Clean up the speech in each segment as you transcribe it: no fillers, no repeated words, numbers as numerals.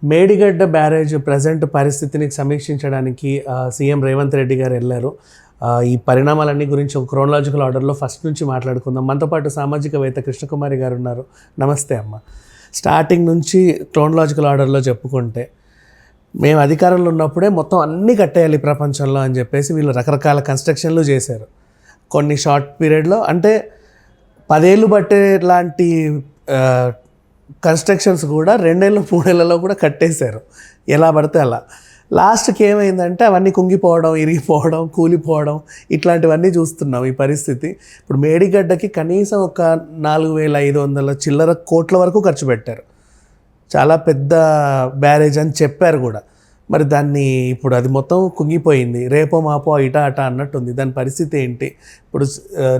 Medigadda barrage present పరిస్థితిని సమీక్షించడానికి CM Revanth Reddy గారు వెళ్ళారు. ఈ పరిణామాలన్నీ గురించి ఒక క్రోనలాజికల్ ఆర్డర్లో ఫస్ట్ నుంచి మాట్లాడుకుందాం. మనతో పాటు సామాజికవేత్త కృష్ణకుమారి గారు ఉన్నారు. నమస్తే అమ్మ. స్టార్టింగ్ నుంచి క్రోనలాజికల్ ఆర్డర్లో చెప్పుకుంటే, మేము అధికారంలో ఉన్నప్పుడే మొత్తం అన్నీ కట్టేయాలి ప్రపంచంలో అని చెప్పేసి వీళ్ళు రకరకాల కన్స్ట్రక్షన్లు చేశారు. కొన్ని షార్ట్ పీరియడ్లో అంటే 10 ఏళ్ళు పట్టే లాంటి కన్స్ట్రక్షన్స్ కూడా 2 ఏళ్ళు 3 ఏళ్లలో కూడా కట్టేశారు, ఎలా పడితే అలా. లాస్ట్కి ఏమైందంటే అవన్నీ కుంగిపోవడం, ఇరిగిపోవడం, కూలిపోవడం, ఇట్లాంటివన్నీ చూస్తున్నాం ఈ పరిస్థితి. ఇప్పుడు మేడిగడ్డకి కనీసం ఒక 4,500 చిల్లర కోట్ల వరకు ఖర్చు పెట్టారు. చాలా పెద్ద బ్యారేజ్ అని చెప్పారు కూడా. మరి దాన్ని ఇప్పుడు అది మొత్తం కుంగిపోయింది, రేపో మాపో ఇటా అటా అన్నట్టుంది. దాని పరిస్థితి ఏంటి? ఇప్పుడు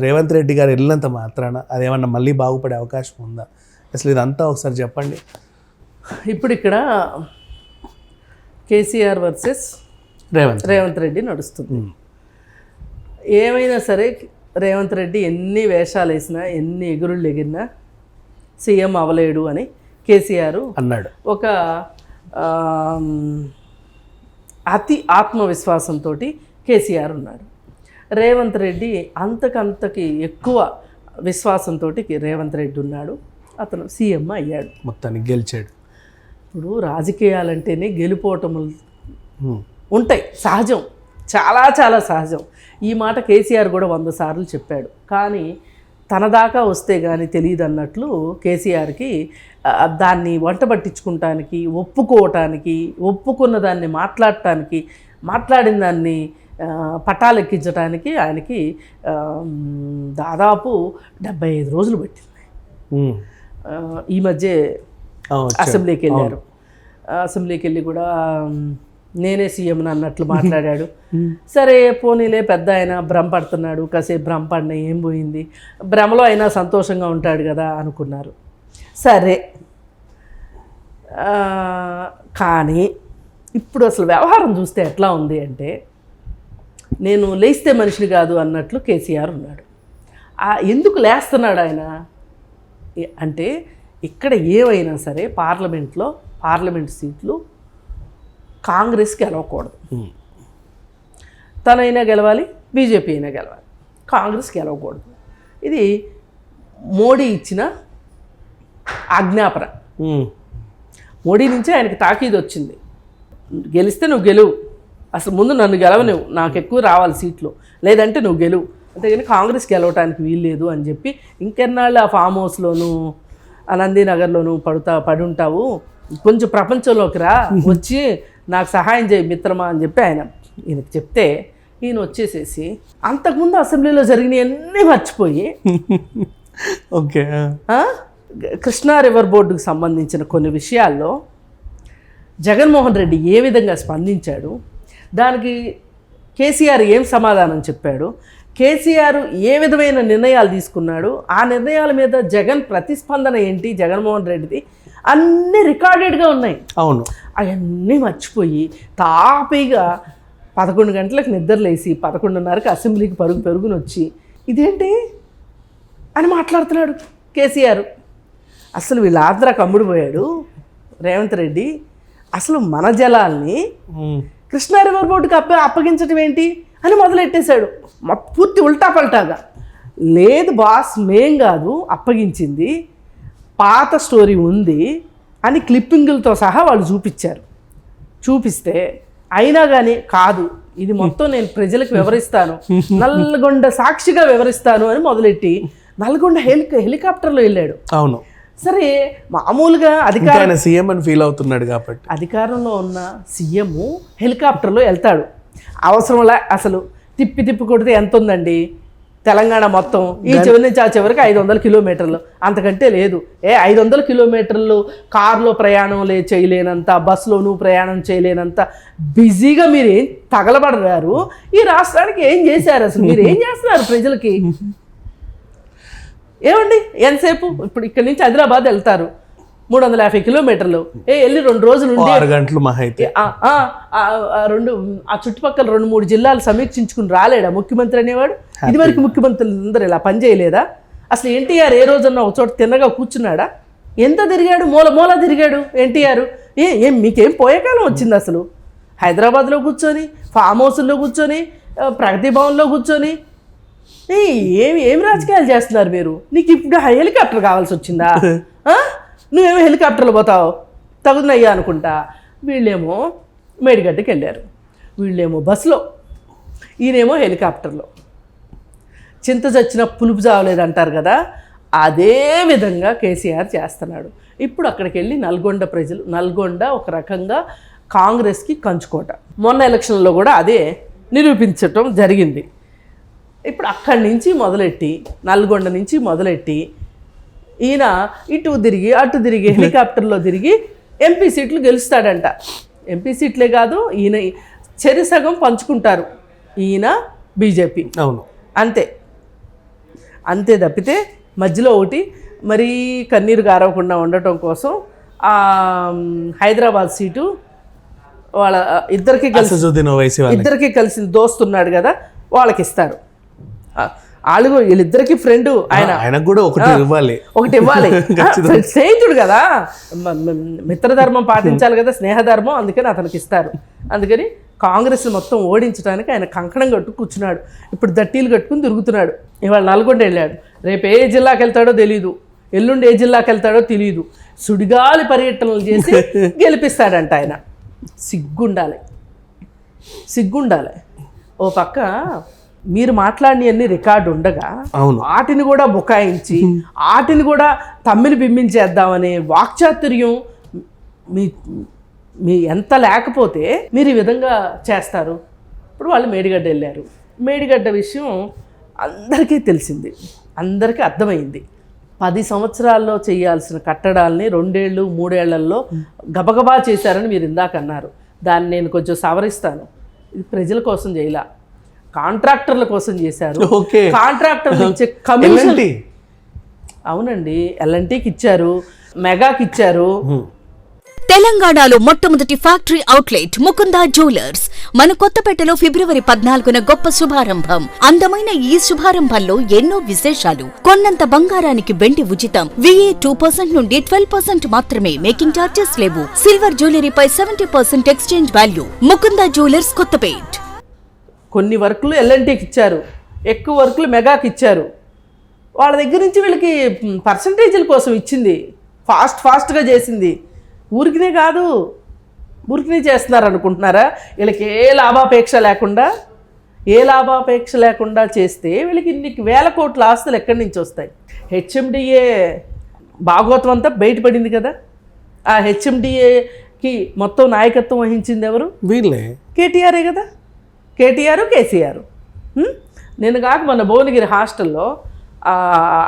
రేవంత్ రెడ్డి గారు వెళ్ళినంత మాత్రాన అదేమన్నా మళ్ళీ బాగుపడే అవకాశం ఉందా? అసలు ఇదంతా ఒకసారి చెప్పండి. ఇప్పుడు ఇక్కడ కేసీఆర్ వర్సెస్ రేవంత్ రెడ్డి నడుస్తుంది. ఏమైనా సరే రేవంత్ రెడ్డి ఎన్ని వేషాలు వేసినా, ఎన్ని ఎగురుళ్ళు ఎగిరినా సీఎం అవ్వలేడు అని కేసీఆర్ అన్నాడు. ఒక అతి ఆత్మవిశ్వాసంతో కేసీఆర్ ఉన్నాడు. రేవంత్ రెడ్డి అంతకంతకి ఎక్కువ విశ్వాసంతో రేవంత్ రెడ్డి ఉన్నాడు. అతను సీఎం అయ్యాడు, మొత్తానికి గెలిచాడు. ఇప్పుడు రాజకీయాలంటేనే గెలుపోవటములు ఉంటాయి, సహజం, చాలా చాలా సహజం. ఈ మాట కేసీఆర్ కూడా 100 సార్లు చెప్పాడు. కానీ తన దాకా వస్తే కానీ తెలియదు అన్నట్లు కేసీఆర్కి దాన్ని వంట పట్టించుకుంటానికి, ఒప్పుకోవటానికి, ఒప్పుకున్న దాన్ని మాట్లాడటానికి, మాట్లాడిన దాన్ని పట్టాలెక్కించడానికి ఆయనకి దాదాపు 75 రోజులు పట్టింది. ఈ మధ్య అసెంబ్లీకి వెళ్ళారు. అసెంబ్లీకి వెళ్ళి కూడా నేనే సీఎం అన్నట్లు మాట్లాడాడు. సరే పోనీలే, పెద్ద ఆయన భ్రమ పడుతున్నాడు, కాసేపు భ్రమ పడిన ఏం పోయింది, భ్రమలో అయినా సంతోషంగా ఉంటాడు కదా అనుకున్నారు. సరే, కానీ ఇప్పుడు అసలు వ్యవహారం చూస్తే ఎట్లా ఉంది అంటే, నేను లేస్తే మనిషిని కాదు అన్నట్లు కేసీఆర్ ఉన్నాడు. ఎందుకు లేస్తున్నాడు ఆయన అంటే, ఇక్కడ ఏమైనా సరే పార్లమెంట్ సీట్లు కాంగ్రెస్కి గెలవకూడదు. తనైనా గెలవాలి, బీజేపీ అయినా గెలవాలి, కాంగ్రెస్ గెలవకూడదు. ఇది మోడీ ఇచ్చిన ఆజ్ఞాపన. మోడీ నుంచే ఆయనకి తాకీదు వచ్చింది, గెలిస్తే నువ్వు గెలువు, అసలు ముందు నన్ను గెలవనివ్వు, నాకు ఎక్కువ రావాలి సీట్లు, లేదంటే నువ్వు గెలువు, అంతేగాని కాంగ్రెస్ గెలవటానికి వీల్లేదు అని చెప్పి ఇంకెన్నాళ్ళు ఆ ఫామ్ హౌస్లోనూ నందీనగర్లోనూ పడి ఉంటావు, కొంచెం ప్రపంచంలోకి రా, వచ్చి నాకు సహాయం చేయి మిత్రమా అని చెప్పి ఈయనకి చెప్తే, ఈయన వచ్చేసేసి అంతకుముందు అసెంబ్లీలో జరిగినవన్నీ మర్చిపోయి ఓకే కృష్ణా రివర్ బోర్డుకు సంబంధించిన కొన్ని విషయాల్లో జగన్మోహన్ రెడ్డి ఏ విధంగా స్పందించాడు, దానికి కేసీఆర్ ఏం సమాధానం చెప్పాడు, కేసీఆర్ ఏ విధమైన నిర్ణయాలు తీసుకున్నాడు, ఆ నిర్ణయాల మీద జగన్ ప్రతిస్పందన ఏంటి, జగన్మోహన్ రెడ్డిది అన్నీ రికార్డెడ్గా ఉన్నాయి. అవును, అవన్నీ మర్చిపోయి తాపీగా 11 గంటలకు నిద్రలేసి 11:30కి అసెంబ్లీకి పరుగుని వచ్చి ఇదేంటి అని మాట్లాడుతున్నాడు కేసీఆర్. అసలు వీళ్ళ ఆంధ్రాకి అమ్ముడుపోయాడు రేవంత్ రెడ్డి. అసలు మన జలాల్ని కృష్ణా రివర్ బోర్డుకి అప్పగించడం ఏంటి అని మొదలెట్టేశాడు, పూర్తి ఉల్టా పల్టాగా. లేదు బాస్, మేం కాదు అప్పగించింది, పాత స్టోరీ ఉంది అని క్లిప్పింగులతో సహా వాళ్ళు చూపిస్తే అయినా కానీ కాదు, ఇది మొత్తం నేను ప్రజలకు వివరిస్తాను, నల్గొండ సాక్షిగా వివరిస్తాను అని మొదలెట్టి నల్గొండ హెలికాప్టర్లో వెళ్ళాడు. అవును, సరే మామూలుగా సీఎం అని ఫీల్ అవుతున్నాడు కాబట్టి అధికారంలో ఉన్న సీఎం హెలికాప్టర్లో వెళ్తాడు. అవసరంలా అసలు తిప్పి కొడితే ఎంత ఉందండి తెలంగాణ మొత్తం, ఈ చివరి నుంచి ఆ చివరికి 500 కిలోమీటర్లు, అంతకంటే లేదు. 500 కిలోమీటర్లు కారులో ప్రయాణం చేయలేనంత, బస్సులోనూ ప్రయాణం చేయలేనంత బిజీగా మీరు ఏం తగలబడరారు? ఈ రాష్ట్రానికి ఏం చేశారు? అసలు మీరు ఏం చేస్తున్నారు ప్రజలకి? ఏమండి ఎంతసేపు? ఇప్పుడు ఇక్కడి నుంచి హైదరాబాద్ వెళ్తారు, 350 కిలోమీటర్లు, వెళ్ళి 2 రోజులు ఉండి 6 గంటలు ఆ చుట్టుపక్కల 2-3 జిల్లాలు సమీక్షించుకుని రాలేడా ముఖ్యమంత్రి అనేవాడు? ఇదివరకు ముఖ్యమంత్రులు అందరూ ఇలా పనిచేయలేదా? అసలు ఎన్టీఆర్ ఏ రోజన్నా ఒక చోట తిన్నగా కూర్చున్నాడా? ఎంత తిరిగాడు? మూల తిరిగాడు ఎన్టీఆర్. ఏం మీకేం పోయే కాలం వచ్చింది అసలు? హైదరాబాద్లో కూర్చొని, ఫామ్ హౌస్లో కూర్చొని, ప్రగతి భవన్లో కూర్చొని ఏం రాజకీయాలు చేస్తున్నారు మీరు? నీకు ఇప్పుడు హెలికాప్టర్ కావాల్సి వచ్చిందా? నువ్వేమో హెలికాప్టర్లో పోతావు, తగుదనయ్యా అనుకుంటా. వీళ్ళేమో మేడిగడ్డకి వెళ్ళారు, వీళ్ళేమో బస్సులో, ఈయనేమో హెలికాప్టర్లో. చింత చచ్చిన పులుపు చావలేదు అంటారు కదా, అదే విధంగా కేసీఆర్ చేస్తున్నాడు. ఇప్పుడు అక్కడికి వెళ్ళి నల్గొండ ప్రజలు, నల్గొండ ఒక రకంగా కాంగ్రెస్కి కంచుకోట. మొన్న ఎలక్షన్లో కూడా అదే నిరూపించటం జరిగింది. ఇప్పుడు అక్కడి నుంచి మొదలెట్టి, నల్గొండ నుంచి మొదలెట్టి, ఈయన ఇటు తిరిగి అటు తిరిగి హెలికాప్టర్లో తిరిగి ఎంపీ సీట్లు గెలుస్తాడంట. ఎంపీ సీట్లే కాదు, ఈయన చెరి సగం పంచుకుంటారు, ఈయన బీజేపీ. అవును, అంతే తప్పితే మధ్యలో ఒకటి మరీ కన్నీరు గారవకుండా ఉండటం కోసం హైదరాబాద్ సీటు వాళ్ళ ఇద్దరికి కలిసి దోస్తున్నాడు కదా, వాళ్ళకి ఇస్తారు. వాళ్ళు వీళ్ళిద్దరికి ఫ్రెండ్, ఆయనకు కూడా ఒకటి ఇవ్వాలి. స్నేహితుడు కదా, మిత్రధర్మం పాటించాలి కదా, స్నేహధర్మం, అందుకని అతనికి ఇస్తారు. అందుకని కాంగ్రెస్ మొత్తం ఓడించడానికి ఆయన కంకణం కట్టు కూర్చున్నాడు. ఇప్పుడు దట్టీలు కట్టుకుని తిరుగుతున్నాడు. ఇవాళ నల్గొండ వెళ్ళాడు, రేపు ఏ జిల్లాకి వెళ్తాడో తెలీదు, ఎల్లుండి ఏ జిల్లాకి వెళ్తాడో తెలియదు. సుడిగాలి పర్యటనలు చేసి గెలిపిస్తాడంట ఆయన. సిగ్గుండాలి. ఓ పక్క మీరు మాట్లాడినవన్నీ రికార్డు ఉండగా వాటిని కూడా బుకాయించి, వాటిని కూడా తమ్మిని బింబించేద్దామనే వాక్చాతుర్యం మీ ఎంత లేకపోతే మీరు ఈ విధంగా చేస్తారు. ఇప్పుడు వాళ్ళు మేడిగడ్డ వెళ్ళారు. మేడిగడ్డ విషయం అందరికీ తెలిసింది, అందరికీ అర్థమైంది. 10 సంవత్సరాల్లో చేయాల్సిన కట్టడాల్ని 2 ఏళ్ళు 3 ఏళ్లలో గబగబా చేశారని మీరు ఇందాక అన్నారు. దాన్ని నేను కొంచెం సవరిస్తాను. ఇది ప్రజల కోసం చేయలా, కాంట్రాక్టర్ల కోసం చేశారు. కాంట్రాక్టర్లు ఇచ్చే కమిషన్, అవునండి, ఎల్ఎన్టీకి ఇచ్చారు, మెగాకి ఇచ్చారు. తెలంగాణలో మొట్టమొదటి ఫ్యాక్టరీ అవుట్లెట్ ముకుందా జ్యువెలర్స్ మన కొత్తపేటలో ఫిబ్రవరి 14న గొప్ప శుభారంభం. అందమైన ఈ శుభారంభంలో ఎన్నో విశేషాలు. కొన్నంత బంగారానికి వెండి ఉచితం. VA 2% నుండి 12% మాత్రమే. మేకింగ్ చార్జెస్ లేవు. సిల్వర్ జ్యువెలరీపై 70% exchange value. Mukunda jewellers Kothapet. కొన్ని వర్కులు ఎల్ఎన్టీకి ఇచ్చారు, ఎక్కువ వర్కులు మెగాకి ఇచ్చారు. వాళ్ళ దగ్గర నుంచి వీళ్ళకి పర్సంటేజీల కోసం ఇచ్చింది, ఫాస్ట్గా చేసింది. ఊరికినే కాదు, ఊరికినే చేస్తున్నారు అనుకుంటున్నారా? వీళ్ళకి ఏ లాభాపేక్ష లేకుండా చేస్తే వీళ్ళకి ఇన్ని వేల కోట్ల ఆస్తులు ఎక్కడి నుంచి వస్తాయి? హెచ్ఎండిఏ భాగవతం అంతా బయటపడింది కదా. ఆ హెచ్ఎండిఏకి మొత్తం నాయకత్వం వహించింది ఎవరు? వీళ్ళే, కేటీఆరే కదా. కేసీఆర్. నేను కాక మన భువనగిరి హాస్టల్లో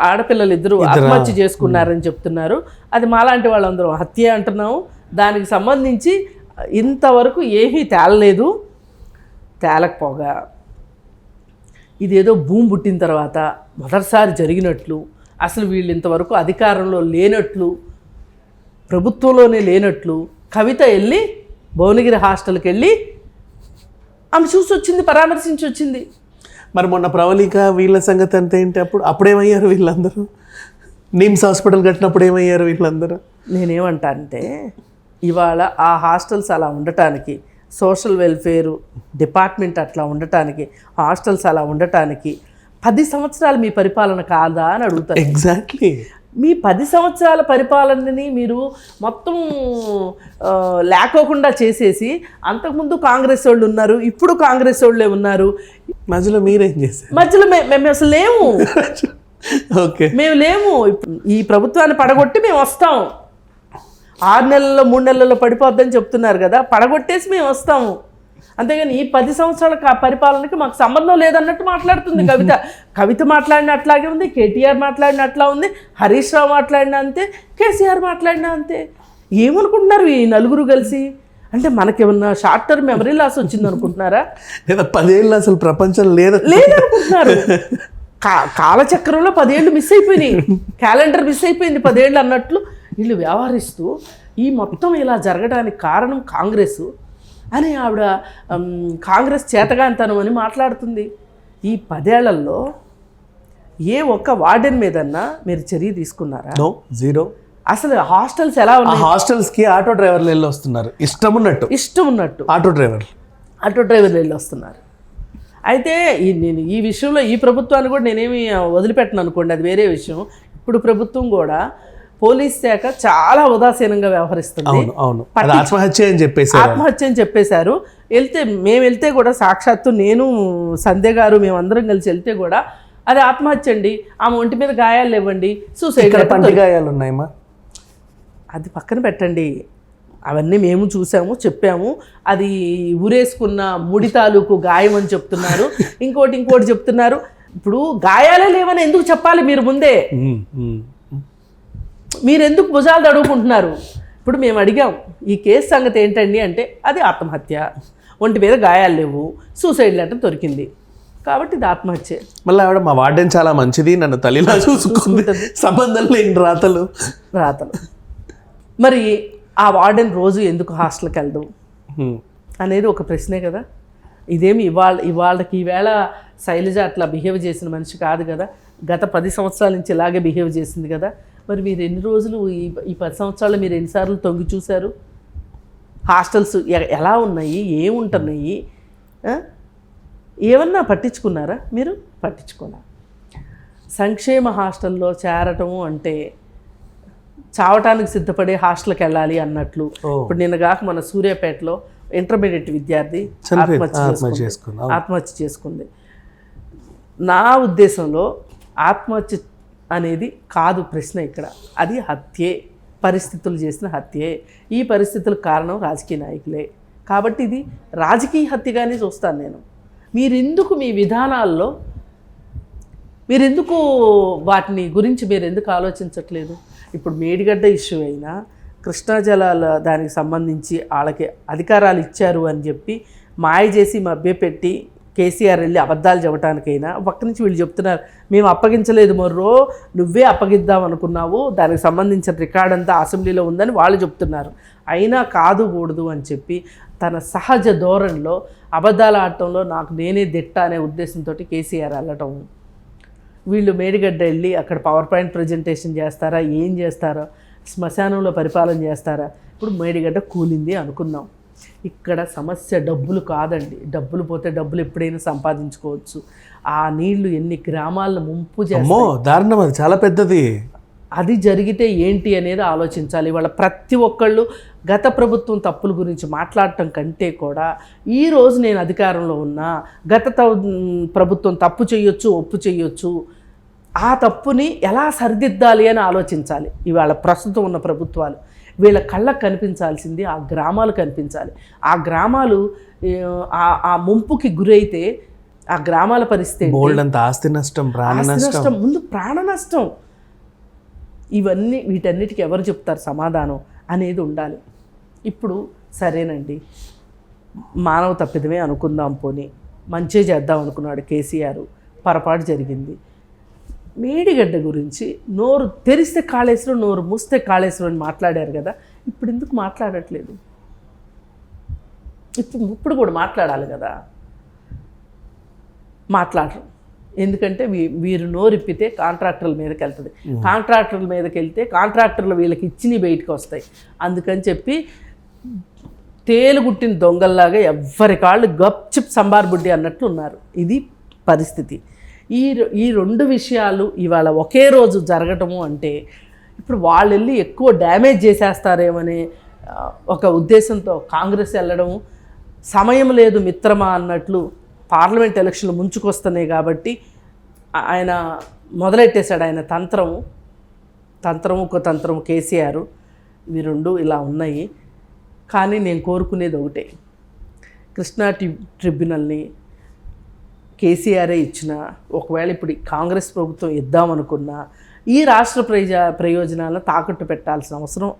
ఆడపిల్లలు ఇద్దరు ఆత్మహత్య చేసుకున్నారని చెప్తున్నారు. అది మాలాంటి వాళ్ళందరూ హత్య అంటున్నాము. దానికి సంబంధించి ఇంతవరకు ఏమీ తేలకపోగా ఇదేదో భూమి పుట్టిన తర్వాత మొదటిసారి జరిగినట్లు, అసలు వీళ్ళు ఇంతవరకు అధికారంలో లేనట్లు, ప్రభుత్వంలోనే లేనట్లు కవిత వెళ్ళి భువనగిరి హాస్టల్కి వెళ్ళి ఆమె చూసి వచ్చింది, పరామర్శించి వచ్చింది. మరి మొన్న ప్రవళిక వీళ్ళ సంగతి అంతా ఏంటి? అప్పుడేమయ్యారు వీళ్ళందరూ? నిమ్స్ హాస్పిటల్ కట్టినప్పుడు ఏమయ్యారు వీళ్ళందరూ? నేనేమంటానంటే, ఇవాళ ఆ హాస్టల్స్ అలా ఉండటానికి, సోషల్ వెల్ఫేర్ డిపార్ట్మెంట్ అట్లా ఉండటానికి, హాస్టల్స్ అలా ఉండటానికి 10 సంవత్సరాలు మీ పరిపాలన కాదా అని అడుగుతారు. ఎగ్జాక్ట్లీ. మీ 10 సంవత్సరాల పరిపాలనని మీరు మొత్తం లేకోకుండా చేసేసి, అంతకుముందు కాంగ్రెస్ వాళ్ళు ఉన్నారు, ఇప్పుడు కాంగ్రెస్ వాళ్ళే ఉన్నారు, మధ్యలో మీరేం చేశారు? మధ్యలో మేము అసలు లేము. ఓకే, మేము లేము. ఈ ప్రభుత్వాన్ని పడగొట్టి మేము వస్తాం. 6 నెలల్లో 3 నెలల్లో పడిపోద్దని చెప్తున్నారు కదా, పడగొట్టేసి మేము వస్తాము. అంతేగాని ఈ 10 సంవత్సరాల పరిపాలనకి మాకు సంబంధం లేదన్నట్టు మాట్లాడుతుంది కవిత. కవిత మాట్లాడిన అట్లాగే ఉంది, కేటీఆర్ మాట్లాడిన అట్లా ఉంది, హరీష్ రావు మాట్లాడినా అంతే, కేసీఆర్ మాట్లాడినా అంతే. ఏమనుకుంటున్నారు ఈ నలుగురు కలిసి? అంటే మనకేమన్నా షార్ట్ టర్మ్ మెమరీ లాస్ వచ్చింది అనుకుంటున్నారా? లేదా 10 ఏళ్ళు అసలు ప్రపంచం లేదనుకుంటున్నారు? కాలచక్రంలో 10 ఏళ్ళు మిస్ అయిపోయినాయి, క్యాలెండర్ మిస్ అయిపోయింది 10 ఏళ్ళు అన్నట్లు వీళ్ళు వ్యవహరిస్తూ ఈ మొత్తం ఇలా జరగడానికి కారణం కాంగ్రెస్ అని ఆవిడ కాంగ్రెస్ చేతగాంతనం అని మాట్లాడుతుంది. ఈ 10 ఏళ్లలో ఏ ఒక్క వార్డెన్ మీదన్నా మీరు చర్య తీసుకున్నారా? జీరో. అసలు హాస్టల్స్ ఎలా ఆ ఉన్నాయి? హాస్టల్స్కి ఆటో డ్రైవర్లు వెళ్ళి వస్తున్నారు, ఇష్టం ఉన్నట్టు ఆటో డ్రైవర్లు వెళ్ళి వస్తున్నారు. అయితే నేను ఈ విషయంలో ఈ ప్రభుత్వాన్ని కూడా నేనేమి వదిలిపెట్టను అనుకోండి, అది వేరే విషయం. ఇప్పుడు ప్రభుత్వం కూడా పోలీస్ శాఖ చాలా ఉదాసీనంగా వ్యవహరిస్తుంది. అవును, అది ఆత్మహత్య అని చెప్పేశారు. మేము వెళ్తే కూడా సాక్షాత్తు నేను సంధ్య గారు మేమందరం కలిసి వెళ్తే కూడా అది ఆత్మహత్య అండి, ఆమె ఒంటి మీద గాయాలు ఇవ్వండి, సూసైడ్ గాయాలు ఉన్నాయమ్మా, అది పక్కన పెట్టండి. అవన్నీ మేము చూసాము, చెప్పాము. అది ఊరేసుకున్న ముడి తాలూకు గాయం అని చెప్తున్నారు, ఇంకోటి చెప్తున్నారు. ఇప్పుడు గాయాలే లేవని ఎందుకు చెప్పాలి మీరు ముందే? మీరు ఎందుకు భుజాలు తడువుకుంటున్నారు? ఇప్పుడు మేము అడిగాం ఈ కేసు సంగతి ఏంటండి అంటే అది ఆత్మహత్య, ఒంటి మీద గాయాలు లేవు, సూసైడ్ లెటర్ దొరికింది కాబట్టి ఇది ఆత్మహత్య. మళ్ళీ ఆవిడ మా వార్డెన్ చాలా మంచిది, నన్ను తల్లిలా చూసుకుంది, సంబంధం లేని రాతలు. మరి ఆ వార్డెన్ రోజు ఎందుకు హాస్టల్కి వెళ్దాం అనేది ఒక ప్రశ్నే కదా. ఇదేమి ఇవాళకి ఈవేళ శైలజ అట్లా బిహేవ్ చేసిన మనిషి కాదు కదా, గత 10 సంవత్సరాల నుంచి ఇలాగే బిహేవ్ చేసింది కదా. మరి మీరు ఎన్ని రోజులు ఈ 10 సంవత్సరాలు మీరు ఎన్నిసార్లు తొంగి చూశారు? హాస్టల్స్ ఎలా ఉన్నాయి, ఏముంటున్నాయి, ఏమన్నా పట్టించుకున్నారా మీరు? పట్టించుకోరా. సంక్షేమ హాస్టల్లో చేరటము అంటే చావటానికి సిద్ధపడే హాస్టల్కి వెళ్ళాలి అన్నట్లు. ఇప్పుడు నిన్నగాక మన సూర్యాపేటలో ఇంటర్మీడియట్ విద్యార్థి ఆత్మహత్య చేసుకుంది. నా ఉద్దేశంలో ఆత్మహత్య అనేది కాదు ప్రశ్న ఇక్కడ, అది హత్యే, పరిస్థితులు చేసిన హత్యే. ఈ పరిస్థితులకు కారణం రాజకీయ నాయకులే కాబట్టి ఇది రాజకీయ హత్యగానే చూస్తాను నేను. మీరెందుకు మీ విధానాల్లో మీరెందుకు వాటిని గురించి మీరు ఎందుకు ఆలోచించట్లేదు? ఇప్పుడు మేడిగడ్డ ఇష్యూ అయినా, కృష్ణా జలాల దానికి సంబంధించి వాళ్ళకి అధికారాలు ఇచ్చారు అని చెప్పి మాయ చేసి మభ్యపెట్టి కేసీఆర్ వెళ్ళి అబద్ధాలు చెప్పడానికైనా ఒక్క నుంచి వీళ్ళు చెప్తున్నారు మేము అప్పగించలేదు మొర్రో, నువ్వే అప్పగిద్దాం అనుకున్నావు, దానికి సంబంధించిన రికార్డ్ అంతా అసెంబ్లీలో ఉందని వాళ్ళు చెప్తున్నారు. అయినా కాదుకూడదు అని చెప్పి తన సహజ ధోరణిలో అబద్ధాలు ఆడటంలో నాకు నేనే దిట్ట అనే ఉద్దేశంతో కేసీఆర్ వెళ్ళటం. వీళ్ళు మేడిగడ్డ వెళ్ళి అక్కడ పవర్ పాయింట్ ప్రజెంటేషన్ చేస్తారా, ఏం చేస్తారో, శ్మశానంలో పరిపాలన చేస్తారా? ఇప్పుడు మేడిగడ్డ కూలింది అనుకుందాం. ఇక్కడ సమస్య డబ్బులు కాదండి, డబ్బులు పోతే డబ్బులు ఎప్పుడైనా సంపాదించుకోవచ్చు. ఆ నీళ్లు ఎన్ని గ్రామాలను ముంపు చేస్తాయి, దారుణం, అది చాలా పెద్దది. అది జరిగితే ఏంటి అనేది ఆలోచించాలి. వాళ్ళ ప్రతి ఒక్కళ్ళు గత ప్రభుత్వం తప్పుల గురించి మాట్లాడటం కంటే కూడా ఈరోజు నేను అధికారంలో ఉన్నా, గత ప్రభుత్వం తప్పు చేయొచ్చు, ఒప్పు చేయొచ్చు, ఆ తప్పుని ఎలా సరిదిద్దాలి అని ఆలోచించాలి. ఇవాళ ప్రస్తుతం ఉన్న ప్రభుత్వాలు వీళ్ళ కళ్ళకు కనిపించాల్సింది ఆ గ్రామాలు కనిపించాలి. ఆ గ్రామాలు ఆ ముంపుకి గురైతే ఆ గ్రామాల పరిస్థితి ఆస్తి నష్టం, ప్రాణ నష్టం, ముందు ప్రాణ నష్టం. వీటన్నిటికీ ఎవరు చెప్తారు సమాధానం అనేది ఉండాలి. ఇప్పుడు సరేనండి, మానవ తప్పిదమే అనుకుందాం, పోనీ మంచి చేద్దాం అనుకున్నాడు కేసీఆర్, పొరపాటు జరిగింది. మేడిగడ్డ గురించి నోరు తెరిస్తే కాళేశ్వరం, నోరు మూస్తే కాళేశ్వరం అని మాట్లాడారు కదా, ఇప్పుడు ఎందుకు మాట్లాడట్లేదు? ఇప్పుడు కూడా మాట్లాడాలి కదా, మాట్లాడరు. ఎందుకంటే వీరు నోరిప్పితే కాంట్రాక్టర్ల మీదకి వెళ్తుంది, కాంట్రాక్టర్ల మీదకి వెళ్తే కాంట్రాక్టర్లు వీళ్ళకి ఇచ్చినవి బయటకు వస్తాయి. అందుకని చెప్పి తేలుగుట్టిన దొంగల్లాగా ఎవ్వరి కాళ్ళు గప్చిప్ సంబార్ బుడ్డి అన్నట్లు ఉన్నారు. ఇది పరిస్థితి. ఈ రెండు విషయాలు ఇవాళ ఒకే రోజు జరగటము అంటే ఇప్పుడు వాళ్ళు వెళ్ళి ఎక్కువ డ్యామేజ్ చేసేస్తారేమనే ఒక ఉద్దేశంతో కాంగ్రెస్ వెళ్ళడము, సమయం లేదు మిత్రమా అన్నట్లు పార్లమెంట్ ఎలక్షన్లు ముంచుకొస్తున్నాయి కాబట్టి ఆయన మొదలెట్టేశాడు ఆయన తంత్రము కేసీఆర్. ఇవి రెండు ఇలా ఉన్నాయి. కానీ నేను కోరుకునేది ఒకటే, కృష్ణా ట్రిబ్యునల్ని కేసీఆరే ఇచ్చిన, ఒకవేళ ఇప్పుడు కాంగ్రెస్ ప్రభుత్వం ఇద్దామనుకున్నా ఈ రాష్ట్ర ప్రయోజనాలను తాకట్టు పెట్టాల్సిన అవసరం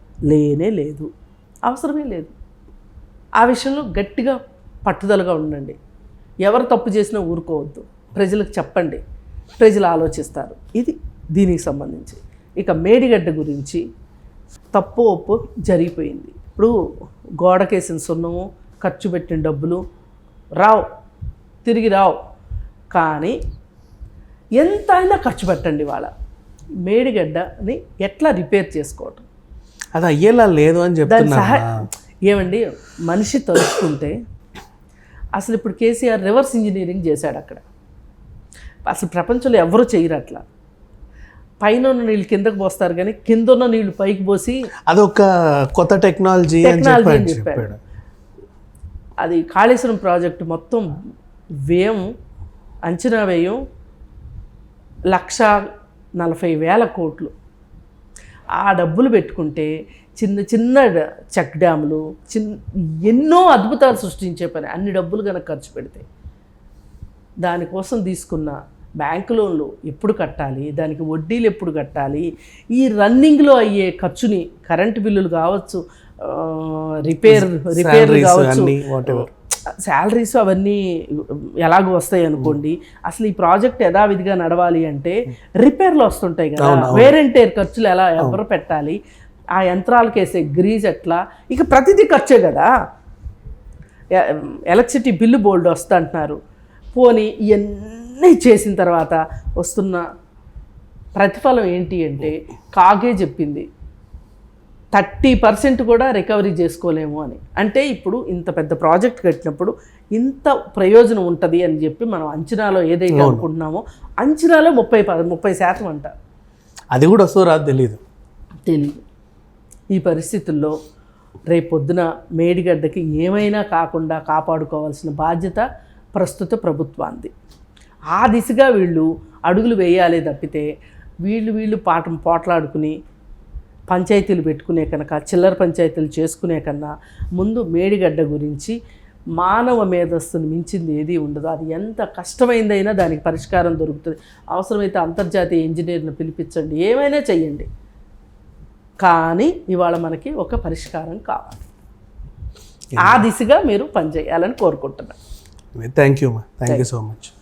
లేదు, అవసరమే లేదు. ఆ విషయంలో గట్టిగా పట్టుదలగా ఉండండి. ఎవరు తప్పు చేసినా ఊరుకోవద్దు, ప్రజలకు చెప్పండి, ప్రజలు ఆలోచిస్తారు. ఇది దీనికి సంబంధించి. ఇక మేడిగడ్డ గురించి తప్పు ఒప్పు జరిగిపోయింది. ఇప్పుడు గోడకేసిన సున్నము, ఖర్చు పెట్టిన డబ్బులు తిరిగి రావు. కానీ ఎంత అయినా ఖర్చు పెట్టండి. వాళ్ళ మేడిగడ్డని ఎట్లా రిపేర్ చేసుకోవటం, అది అయ్యేలా లేదు అని దాని చెప్తున్నా. ఏమండి మనిషి తలుచుకుంటే అసలు ఇప్పుడు కేసీఆర్ రివర్స్ ఇంజనీరింగ్ చేశాడు అక్కడ. అసలు ప్రపంచంలో ఎవరు చేయరు అట్లా. పైన ఉన్న నీళ్ళు కిందకు పోస్తారు కానీ కింద ఉన్న నీళ్లు పైకి పోసి అదొక కొత్త టెక్నాలజీ అని చెప్పాడు. అది కాళేశ్వరం ప్రాజెక్టు మొత్తం వ్యయం అంచనా వ్యయం 1,40,000 కోట్లు. ఆ డబ్బులు పెట్టుకుంటే చిన్న చిన్న చెక్ డ్యాములు ఎన్నో అద్భుతాలు సృష్టించే పని. అన్ని డబ్బులు కనుక ఖర్చు పెడితే దానికోసం తీసుకున్న బ్యాంకు లోన్లు ఎప్పుడు కట్టాలి, దానికి వడ్డీలు ఎప్పుడు కట్టాలి, ఈ రన్నింగ్లో అయ్యే ఖర్చుని కరెంటు బిల్లులు కావచ్చు, రిపేర్ కావచ్చు, శాలరీస్ అవన్నీ ఎలాగో వస్తాయి అనుకోండి. అసలు ఈ ప్రాజెక్ట్ యథావిధిగా నడవాలి అంటే రిపేర్లు వస్తుంటాయి కదా, వేర్ అండ్ టేర్ ఖర్చులు ఎలా ఎవరు పెట్టాలి, ఆ యంత్రాలకు వేసే గ్రీజ్ ఎట్లా, ఇక ప్రతిదీ ఖర్చే కదా. ఎలక్ట్రిసిటీ బిల్లు బోల్డ్ వస్తా అంటున్నారు. పోనీ ఇవన్నీ చేసిన తర్వాత వస్తున్న ప్రతిఫలం ఏంటి అంటే కాగే చెప్పింది 30% కూడా రికవరీ చేసుకోలేము అని. అంటే ఇప్పుడు ఇంత పెద్ద ప్రాజెక్ట్ కట్టినప్పుడు ఇంత ప్రయోజనం ఉంటుంది అని చెప్పి మనం అంచనాలో ఏదైతే అనుకుంటున్నామో అంచనాలో 30% అంట. అది కూడా వస్తుందో రాదు తెలీదు. ఈ పరిస్థితుల్లో రేపొద్దున మేడిగడ్డకి ఏమైనా కాకుండా కాపాడుకోవాల్సిన బాధ్యత ప్రస్తుత ప్రభుత్వానికి. ఆ దిశగా వీళ్ళు అడుగులు వేయాలి తప్పితే వీళ్ళు పోట్లాడుకుని పంచాయతీలు పెట్టుకునే కనుక చిల్లర పంచాయతీలు చేసుకునే కన్నా ముందు మేడిగడ్డ గురించి మానవ మేధస్సును మించింది ఏది ఉండదు. అది ఎంత కష్టమైందైనా దానికి పరిష్కారం దొరుకుతుంది. అవసరమైతే అంతర్జాతీయ ఇంజనీర్ను పిలిపించండి, ఏమైనా చెయ్యండి, కానీ ఇవాళ మనకి ఒక పరిష్కారం కావాలి. ఆ దిశగా మీరు పనిచేయాలని కోరుకుంటున్నాను. Thank you so much.